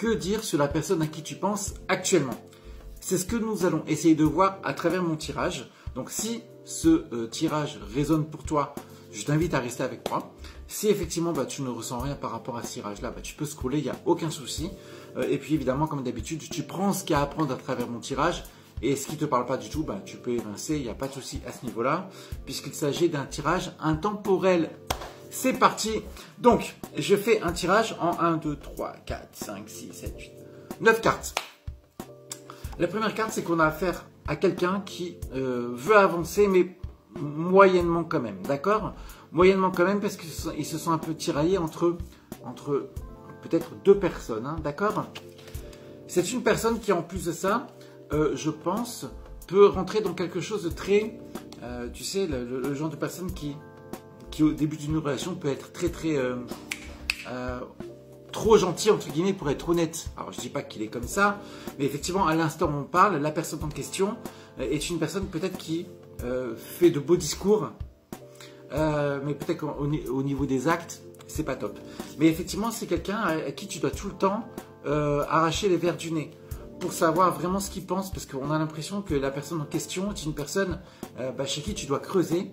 que dire sur la personne à qui tu penses actuellement? C'est ce que nous allons essayer de voir à travers mon tirage. Donc si ce tirage résonne pour toi, je t'invite à rester avec moi. Si effectivement tu ne ressens rien par rapport à ce tirage-là, tu peux scroller, il n'y a aucun souci. Et puis évidemment, comme d'habitude, tu prends ce qu'il y a à apprendre à travers mon tirage. Et ce qui ne te parle pas du tout, tu peux évincer, il n'y a pas de souci à ce niveau-là, puisqu'il s'agit d'un tirage intemporel. C'est parti. Donc, je fais un tirage en 1, 2, 3, 4, 5, 6, 7, 8, 9 cartes. La première carte, c'est qu'on a affaire à quelqu'un qui veut avancer, mais moyennement quand même, d'accord? Moyennement quand même, parce qu'ils se sont un peu tiraillés entre peut-être deux personnes, hein, d'accord? C'est une personne qui, en plus de ça, je pense, peut rentrer dans quelque chose de très, tu sais, le genre de personne qui au début d'une relation peut être très trop gentil entre guillemets pour être honnête. Alors je dis pas qu'il est comme ça, mais effectivement à l'instant où on parle, la personne en question est une personne peut-être qui fait de beaux discours, mais peut-être qu'au niveau des actes, c'est pas top. Mais effectivement c'est quelqu'un à qui tu dois tout le temps arracher les vers du nez pour savoir vraiment ce qu'il pense, parce qu'on a l'impression que la personne en question est une personne chez qui tu dois creuser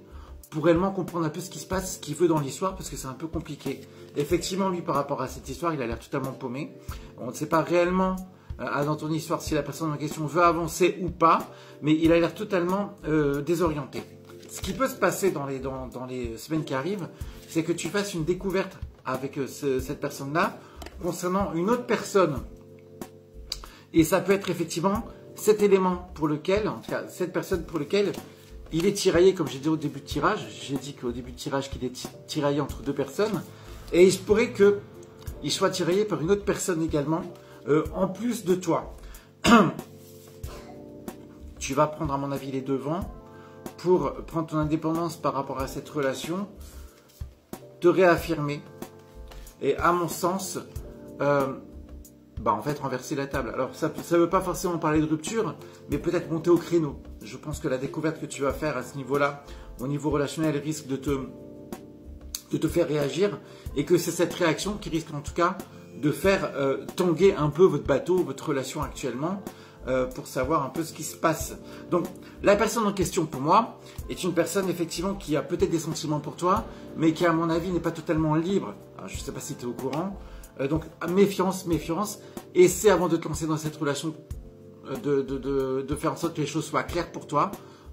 pour réellement comprendre un peu ce qui se passe, ce qu'il veut dans l'histoire, parce que c'est un peu compliqué. Effectivement, lui, par rapport à cette histoire, il a l'air totalement paumé. On ne sait pas réellement, dans ton histoire, si la personne en question veut avancer ou pas, mais il a l'air totalement désorienté. Ce qui peut se passer dans les semaines qui arrivent, c'est que tu fasses une découverte avec cette personne-là concernant une autre personne. Et ça peut être effectivement cet élément pour lequel, en tout cas, cette personne pour lequel il est tiraillé, comme j'ai dit au début de tirage. J'ai dit qu'au début de tirage qu'il est tiraillé entre deux personnes. Et il se pourrait qu'il soit tiraillé par une autre personne également, en plus de toi. Tu vas prendre à mon avis les devants pour prendre ton indépendance par rapport à cette relation, te réaffirmer. Et à mon sens, en fait, renverser la table. Alors, ça ne veut pas forcément parler de rupture, mais peut-être monter au créneau. Je pense que la découverte que tu vas faire à ce niveau-là, au niveau relationnel, risque de te faire réagir, et que c'est cette réaction qui risque en tout cas de faire tanguer un peu votre bateau, votre relation actuellement, pour savoir un peu ce qui se passe. Donc, la personne en question, pour moi, est une personne effectivement qui a peut-être des sentiments pour toi, mais qui, à mon avis, n'est pas totalement libre. Alors, je ne sais pas si tu es au courant. Donc, méfiance, méfiance. Essaie avant de te lancer dans cette relation de faire en sorte que les choses soient claires pour toi,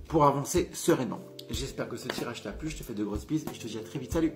pour avancer sereinement. J'espère que ce tirage t'a plu. Je te fais de grosses bises et je te dis à très vite. Salut!